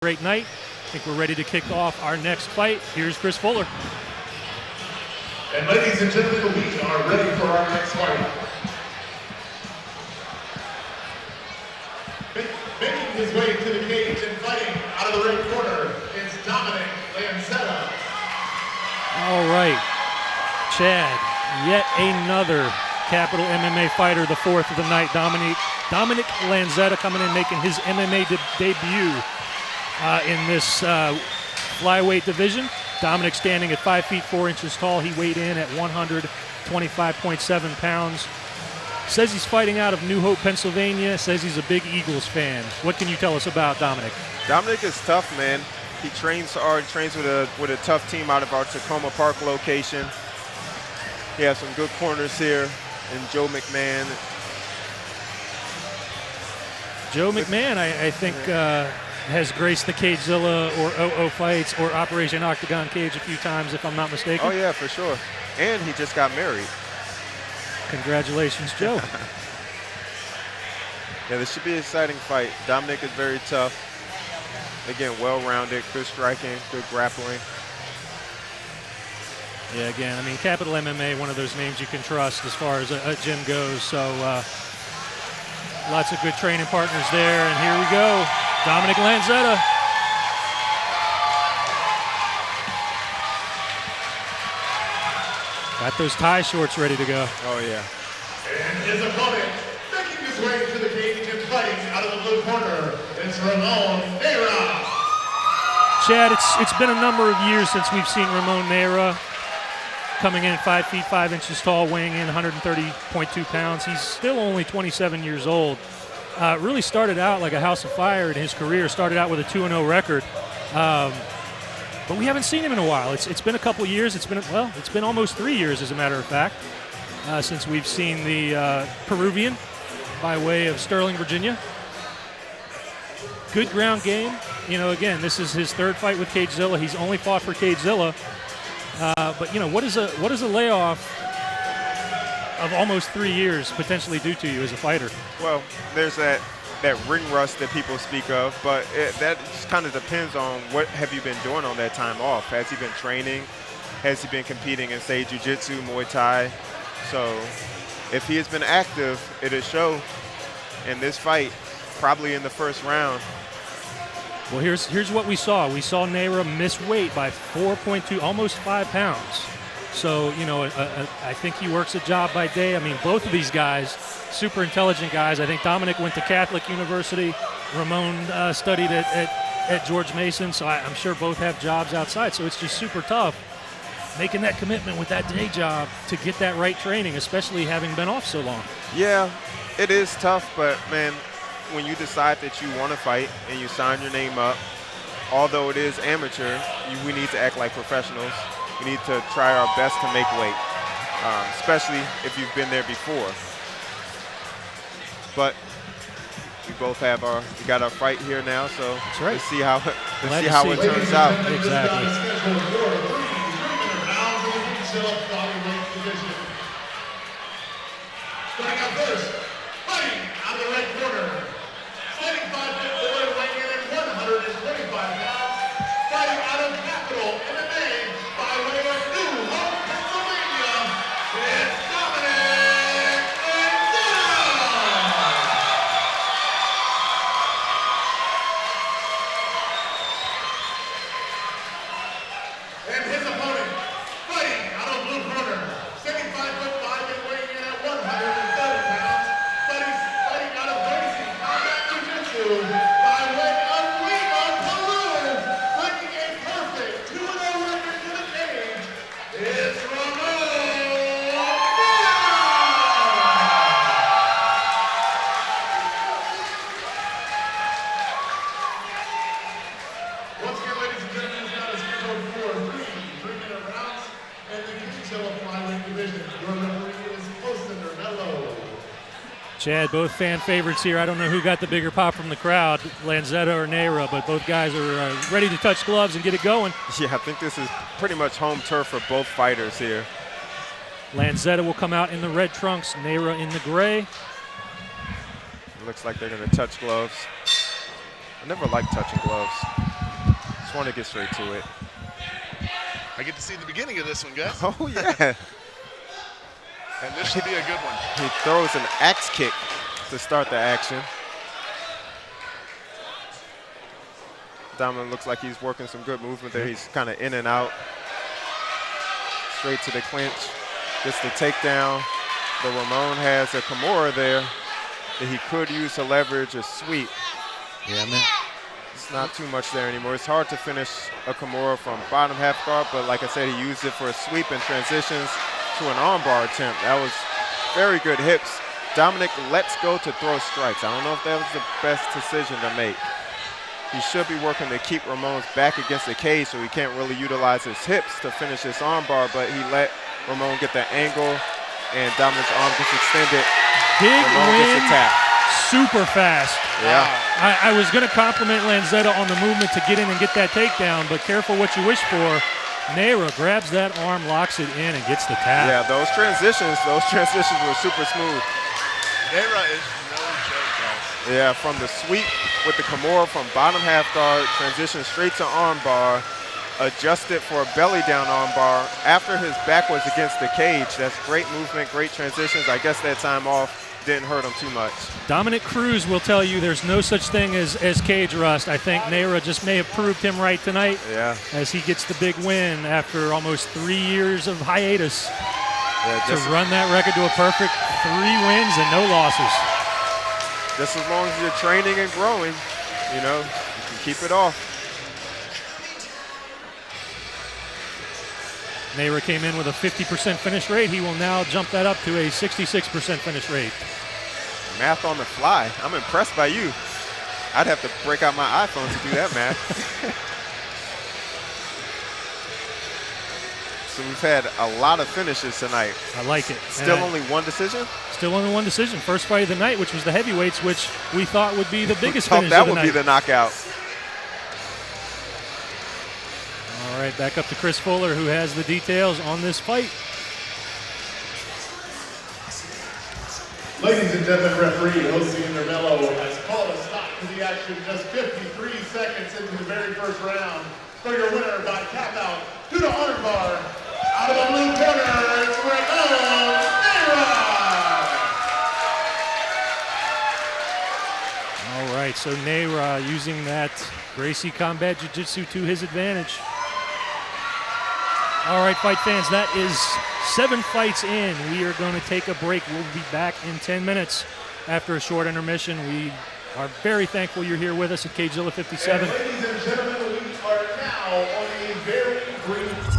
Great night. I think we're ready to kick off our next fight. Here's Chris Fuller. And ladies and gentlemen, we are ready for our next fight. Making his way to the cage and fighting out of the ring corner is Dominick Lanzetta. All right, Chad, yet another Capital MMA fighter, the fourth of the night. Dominick Lanzetta coming in, making his MMA debut in this flyweight division. Dominick standing at 5 feet 4 inches tall. He weighed in at 125.7 pounds. Says he's fighting out of New Hope, Pennsylvania. Says he's a big Eagles fan. What can you tell us about Dominick? Dominick is tough, man. He trains hard, trains with a tough team out of our Tacoma Park location. He has some good corners here, and Joe McMahon. Joe McMahon, I think, has graced the CageZilla or OO fights or Operation Octagon Cage a few times, if I'm not mistaken. Oh, yeah, for sure. And he just got married. Congratulations, Joe. Yeah, this should be an exciting fight. Dominick is very tough. Again, well-rounded, good striking, good grappling. Yeah, again, I mean, Capital MMA, one of those names you can trust as far as a gym goes. So lots of good training partners there. And here we go, Dominick Lanzetta. Got those tie shorts ready to go. Oh, yeah. And his opponent, making his way to the cage and fighting out of the blue corner, it's Ramon Neyra. Chad, it's been a number of years since we've seen Ramon Neyra coming in at 5 feet 5 inches tall, weighing in 130.2 pounds. He's still only 27 years old. Really started out like a house of fire in his career. Started out with a 2-0 record. But we haven't seen him in a while. It's been a couple years. It's been almost 3 years, as a matter of fact, since we've seen the Peruvian by way of Sterling, Virginia. Good ground game. You know, again, this is his third fight with CageZilla. He's only fought for CageZilla. But you know, what does a layoff of almost 3 years potentially do to you as a fighter? Well, there's that ring rust that people speak of, but that just kind of depends on what have you been doing on that time off. Has he been training? Has he been competing in, say, jiu-jitsu, muay thai? So if he has been active, it'll show in this fight, probably in the first round. Well, here's what we saw. We saw Neyra miss weight by 4.2, almost 5 pounds. So, you know, I think he works a job by day. I mean, both of these guys, super intelligent guys. I think Dominick went to Catholic University. Ramon studied at George Mason. So I'm sure both have jobs outside. So it's just super tough making that commitment with that day job to get that right training, especially having been off so long. Yeah, it is tough, but, man, when you decide that you want to fight and you sign your name up, although it is amateur, we need to act like professionals. We need to try our best to make weight, especially if you've been there before. But we both have we got our fight here now, so that's right. Let's see how it turns out. Exactly. Starting out first, fighting out of the right corner, standing 5 foot 4, weighing in at 125 pounds, fighting out of Capital MMA by way of New Hope, Pennsylvania, it's Dominick Lanzetta. And his opponent, fighting out of blue corner, standing 5 foot 5 and weighing in at 130 pounds, fighting out of Racing Combat Jiu-Jitsu by way of Lima, Peru, bringing a perfect 2-0 record to the cage, is Ramon Neyra. Once again, ladies and gentlemen, it's now scheduled for 3-minute rounds and the CageZilla flyweight division. Your referee is Osender Mello. Chad, both fan favorites here. I don't know who got the bigger pop from the crowd, Lanzetta or Neyra, but both guys are ready to touch gloves and get it going. Yeah, I think this is pretty much home turf for both fighters here. Lanzetta will come out in the red trunks, Neyra in the gray. It looks like they're going to touch gloves. I never liked touching gloves. want to get straight to it. I get to see the beginning of this one, guys. Oh, yeah. And this should be a good one. He throws an axe kick to start the action. Dominick looks like he's working some good movement there. He's kind of in and out. Straight to the clinch. Gets the takedown. But Ramon has a Kimura there that he could use to leverage a sweep. Yeah, man. It's not too much there anymore. It's hard to finish a Kimura from bottom half guard, but like I said, he used it for a sweep and transitions to an armbar attempt. That was very good hips. Dominick lets go to throw strikes. I don't know if that was the best decision to make. He should be working to keep Ramon's back against the cage so he can't really utilize his hips to finish this armbar, but he let Ramon get the angle and Dominick's arm gets extended. Big Ramon win, gets a tap. super fast. Yeah. I was going to compliment Lanzetta on the movement to get in and get that takedown, but careful what you wish for. Neyra grabs that arm, locks it in, and gets the tap. Yeah, those transitions were super smooth. Neyra is no joke, guys. Yeah, from the sweep with the Kimura from bottom half guard, transition straight to armbar, adjusted for a belly down armbar after his back was against the cage. That's great movement, great transitions. I guess that time off didn't hurt him too much. Dominick Cruz will tell you there's no such thing as cage rust. I think Neyra just may have proved him right tonight. Yeah. As he gets the big win after almost 3 years of hiatus. Yeah, To run that record to a perfect 3 wins and no losses. just as long as you're training and growing, you know, you can keep it off. Neyra came in with a 50% finish rate. He will now jump that up to a 66% finish rate. Math on the fly. I'm impressed by you. I'd have to break out my iPhone to do that math. So we've had a lot of finishes tonight. I like it. Still only one decision? Still only one decision. First fight of the night, which was the heavyweights, which we thought would be the biggest Thought finish that of the would night. be the knockout. All right, back up to Chris Fuller, who has the details on this fight. Ladies and gentlemen, referee Jose Intermello has called a stop to the action just 53 seconds into the very first round. For your winner by tap out to the armbar, out of the blue corner, it's Ramon Neyra. All right, so Neyra using that Gracie Combat Jiu-Jitsu to his advantage. All right, fight fans, that is 7 fights in. We are going to take a break. We'll be back in 10 minutes after a short intermission. We are very thankful you're here with us at CageZilla 57. And ladies and gentlemen, we are now on a very brief